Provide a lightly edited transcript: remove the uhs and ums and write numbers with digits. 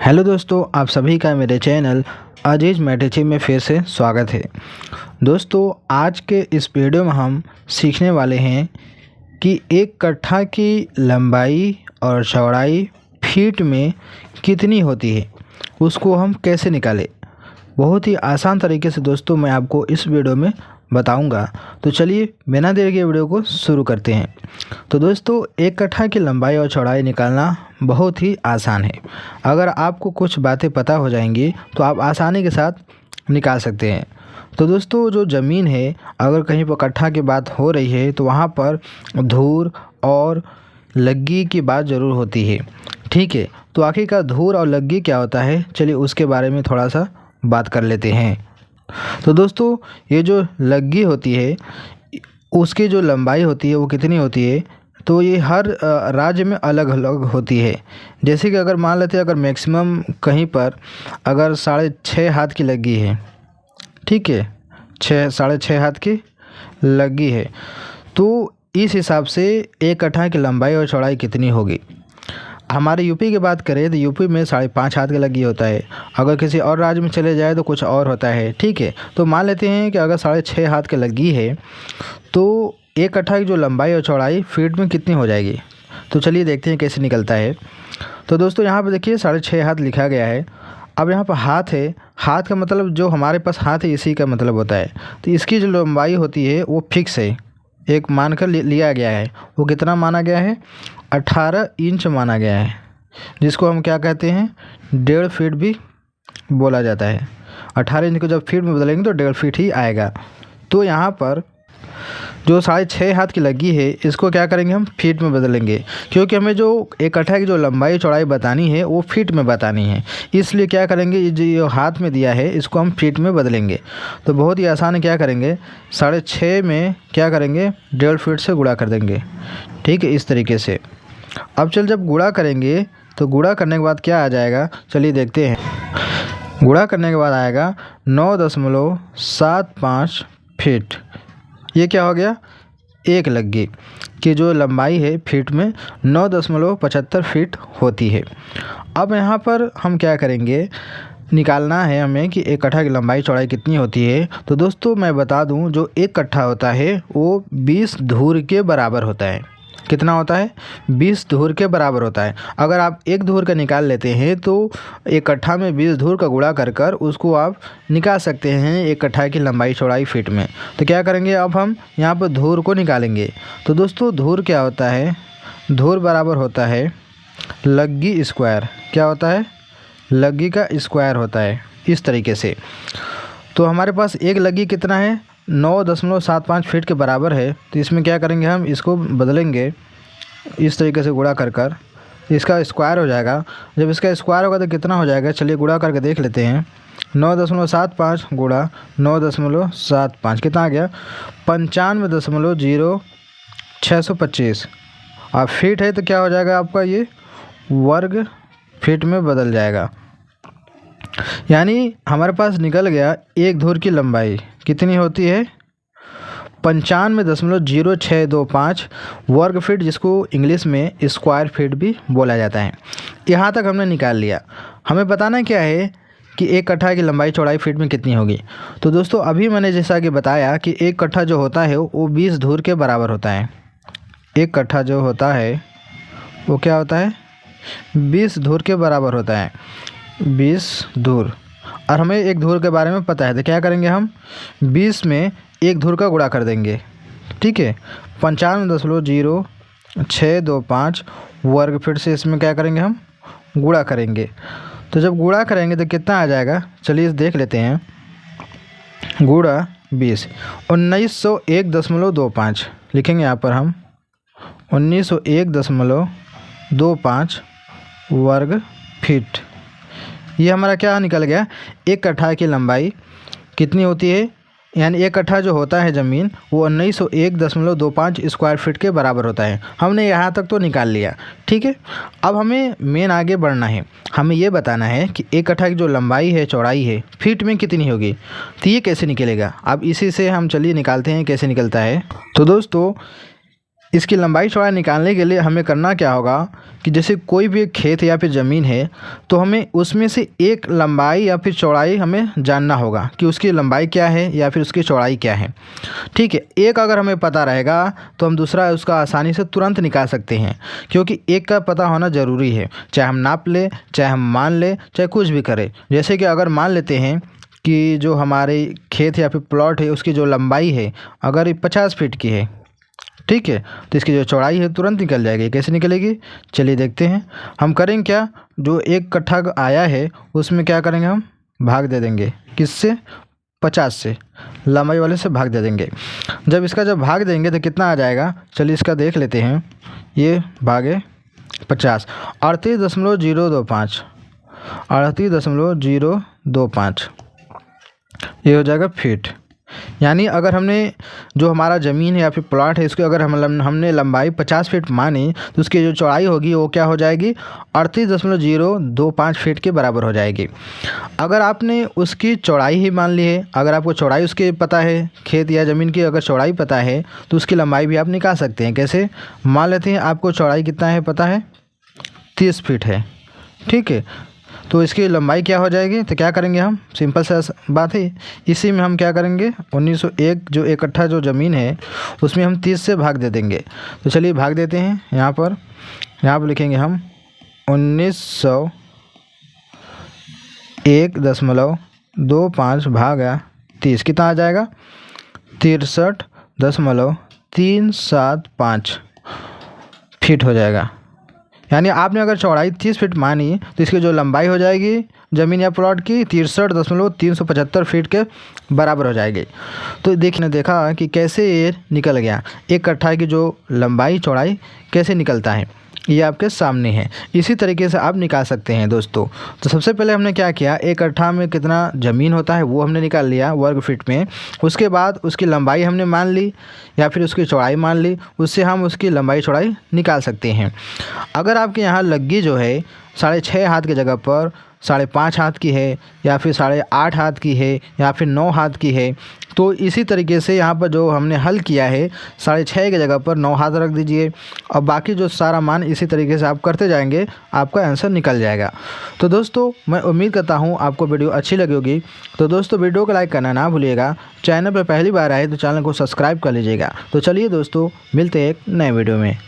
Hello दोस्तों, आप सभी का मेरे चैनल अजीज मैथमेटिक्स में फिर से स्वागत है। दोस्तों, आज के इस वीडियो में हम सीखने वाले हैं कि एक कट्ठा की लंबाई और चौड़ाई फीट में कितनी होती है, उसको हम कैसे निकालें। बहुत ही आसान तरीके से दोस्तों मैं आपको इस वीडियो में बताऊंगा। तो चलिए बिना देर के वीडियो को शुरू करते हैं। तो दोस्तों, एक कट्ठा की लंबाई और चौड़ाई निकालना बहुत ही आसान है। अगर आपको कुछ बातें पता हो जाएंगी तो आप आसानी के साथ निकाल सकते हैं। तो दोस्तों, जो ज़मीन है, अगर कहीं पर कट्ठा की बात हो रही है तो वहाँ पर धूर और लग्गी की बात ज़रूर होती है। ठीक है, तो आखिरकार धूर और लग्गी क्या होता है, चलिए उसके बारे में थोड़ा सा बात कर लेते हैं। तो दोस्तों, ये जो लग्गी होती है उसकी जो लंबाई होती है वो कितनी होती है, तो ये हर राज्य में अलग अलग होती है। जैसे कि अगर मान लेते हैं, अगर मैक्सिमम कहीं पर अगर 6.5 हाथ की लग्गी है, ठीक है, 6.5 हाथ की लग्गी है, तो इस हिसाब से एक कट्ठा की लंबाई और चौड़ाई कितनी होगी। हमारे यूपी की बात करें तो यूपी में 5.5 हाथ का लग्गी होता है। अगर किसी और राज्य में चले जाए तो कुछ और होता है। ठीक है, तो मान लेते हैं कि अगर 6.5 हाथ की लग्गी है तो एक कट्ठा की जो लंबाई और चौड़ाई फीट में कितनी हो जाएगी। तो चलिए देखते हैं कैसे निकलता है। तो दोस्तों, यहाँ पर देखिए 6.5 हाथ लिखा गया है। अब यहाँ पर हाथ है, हाथ का मतलब जो हमारे पास हाथ है इसी का मतलब होता है। तो इसकी जो लंबाई होती है वो फिक्स है, एक मानकर लिया गया है। वो कितना माना गया है, 18 इंच माना गया है, जिसको हम क्या कहते हैं, 1.5 फीट भी बोला जाता है। 18 इंच को जब फीट में बदलेंगे तो 1.5 फीट ही आएगा। तो यहाँ पर जो 6.5 हाथ की लगी है इसको क्या करेंगे, हम फीट में बदलेंगे, क्योंकि हमें जो एक कट्ठा की जो लंबाई चौड़ाई बतानी है वो फीट में बतानी है। इसलिए क्या करेंगे, ये जो हाथ में दिया है इसको हम फीट में बदलेंगे। तो बहुत ही आसान है, क्या करेंगे, 6.5 में क्या करेंगे, 1.5 फीट से गुणा कर देंगे। ठीक है, इस तरीके से। अब जब गुणा करेंगे तो गुणा करने के बाद क्या आ जाएगा, चलिए देखते हैं। गुणा करने के बाद आएगा 9.75 फीट। ये क्या हो गया, एक लग्गी की जो लंबाई है फीट में 9.75 फीट होती है। अब यहाँ पर हम क्या करेंगे, निकालना है हमें कि एक कट्ठा की लंबाई चौड़ाई कितनी होती है। तो दोस्तों मैं बता दूं, जो एक कट्ठा होता है वो 20 धूर के बराबर होता है। कितना होता है, 20 धूर के बराबर होता है। अगर आप एक धूर का निकाल लेते हैं तो एक कट्ठा में 20 धूर का गुणा कर उसको आप निकाल सकते हैं एक कट्ठा की लंबाई चौड़ाई फीट में। तो क्या करेंगे, अब हम यहाँ पर धूर को निकालेंगे। तो दोस्तों, धूर क्या होता है, धूर बराबर होता है लग्गी स्क्वायर। क्या होता है, लग्गी का स्क्वायर होता है, इस तरीके से। तो हमारे पास एक लग्गी कितना है, 9.75 फीट के बराबर है। तो इसमें क्या करेंगे, हम इसको बदलेंगे इस तरीके से गुणा कर इसका स्क्वायर हो जाएगा। जब इसका स्क्वायर होगा तो कितना हो जाएगा, चलिए गुणा करके देख लेते हैं। 9.75 गुणा 9.75 कितना आ गया, 95.0625। और फीट है तो क्या हो जाएगा आपका, ये वर्ग फीट में बदल जाएगा। यानी हमारे पास निकल गया एक धूर की लंबाई कितनी होती है, 95.0625 वर्ग फीट, जिसको इंग्लिश में स्क्वायर फीट भी बोला जाता है। यहाँ तक हमने निकाल लिया। हमें बताना क्या है कि एक कट्ठा की लंबाई चौड़ाई फीट में कितनी होगी। तो दोस्तों, अभी मैंने जैसा कि बताया कि एक कट्ठा जो होता है वो 20 धूर के बराबर होता है। एक कट्ठा जो होता है वो क्या होता है, 20 धूर के बराबर होता है, 20 धूर। और हमें एक धूर के बारे में पता है, तो क्या करेंगे, हम 20 में एक धूर का गुणा कर देंगे। ठीक है, 95.0625 वर्ग फीट से इसमें क्या करेंगे, हम गुणा करेंगे। तो जब गुणा करेंगे तो कितना आ जाएगा, चलिए देख लेते हैं। गुणा 20, 1901.25 लिखेंगे यहाँ पर हम, 1901.25 वर्ग फीट। ये हमारा क्या निकल गया, एक कट्ठा की लंबाई कितनी होती है, यानी एक कट्ठा जो होता है ज़मीन वो 1901.25 स्क्वायर फीट के बराबर होता है। हमने यहाँ तक तो निकाल लिया। ठीक है, अब हमें मेन आगे बढ़ना है। हमें ये बताना है कि एक कट्ठा की जो लंबाई है चौड़ाई है फीट में कितनी होगी। तो ये कैसे निकलेगा, अब इसी से हम चलिए निकालते हैं कैसे निकलता है। तो दोस्तों, इसकी लंबाई चौड़ाई निकालने के लिए हमें करना क्या होगा कि जैसे कोई भी एक खेत या फिर ज़मीन है तो हमें उसमें से एक लंबाई या फिर चौड़ाई हमें जानना होगा कि उसकी लंबाई क्या है या फिर उसकी चौड़ाई क्या है। ठीक है, एक अगर हमें पता रहेगा तो हम दूसरा उसका आसानी से तुरंत निकाल सकते हैं, क्योंकि एक का पता होना ज़रूरी है। चाहे हम नाप लें, चाहे हम मान लें, चाहे कुछ भी करें। जैसे कि अगर मान लेते हैं कि जो हमारे खेत या फिर प्लॉट है उसकी जो लंबाई है अगर ये 50 फीट की है, ठीक है, तो इसकी जो चौड़ाई है तुरंत निकल जाएगी। कैसे निकलेगी, चलिए देखते हैं। हम करेंगे क्या, जो 1 कट्ठा आया है उसमें क्या करेंगे, हम भाग दे देंगे। किससे, 50 से, लंबाई वाले से भाग दे देंगे। जब भाग देंगे तो कितना आ जाएगा, चलिए इसका देख लेते हैं। ये भागे 50, 38.025, 38.025 ये हो जाएगा फीट। यानी अगर हमने जो हमारा ज़मीन है या फिर प्लॉट है इसकी अगर हमने लंबाई 50 फीट मानी तो उसकी जो चौड़ाई होगी वो क्या हो जाएगी, 38.025 फीट के बराबर हो जाएगी। अगर आपने उसकी चौड़ाई ही मान ली है, अगर आपको चौड़ाई उसकी पता है, खेत या ज़मीन की अगर चौड़ाई पता है तो उसकी लंबाई भी आप निकाल सकते हैं। कैसे, मान लेते हैं आपको चौड़ाई कितना है पता है, 30 फीट है, ठीक है, तो इसकी लंबाई क्या हो जाएगी, तो क्या करेंगे हम, सिंपल सा बात है। इसी में हम क्या करेंगे, 1901 जो 1 कट्ठा जो ज़मीन है उसमें हम 30 से भाग दे देंगे। तो चलिए भाग देते हैं। यहाँ पर लिखेंगे हम 1901.25 भागा 30, कितना आ जाएगा, 63.375 फीट हो जाएगा। यानी आपने अगर चौड़ाई 30 फीट मानी तो इसकी जो लंबाई हो जाएगी ज़मीन या प्लॉट की 63.375 फीट के बराबर हो जाएगी। तो देखा कि कैसे ये निकल गया, 1 कट्ठा की जो लंबाई चौड़ाई कैसे निकलता है, ये आपके सामने है। इसी तरीके से आप निकाल सकते हैं दोस्तों। तो सबसे पहले हमने क्या किया, 1 कट्ठा में कितना ज़मीन होता है वो हमने निकाल लिया वर्ग फीट में। उसके बाद उसकी लंबाई हमने मान ली या फिर उसकी चौड़ाई मान ली, उससे हम उसकी लंबाई चौड़ाई निकाल सकते हैं। अगर आपके यहाँ लग्गी जो है 6.5 हाथ की जगह पर 5.5 हाथ की है या फिर 8.5 हाथ की है या फिर 9 हाथ की है, तो इसी तरीके से यहाँ पर जो हमने हल किया है 6.5 की जगह पर 9 हाथ रख दीजिए और बाकी जो सारा मान इसी तरीके से आप करते जाएंगे, आपका आंसर निकल जाएगा। तो दोस्तों मैं उम्मीद करता हूँ आपको वीडियो अच्छी लगी होगी। तो दोस्तों वीडियो को लाइक करना ना भूलिएगा, चैनल पर पहली बार आए तो चैनल को सब्सक्राइब कर लीजिएगा। तो चलिए दोस्तों मिलते हैं एक नए वीडियो में।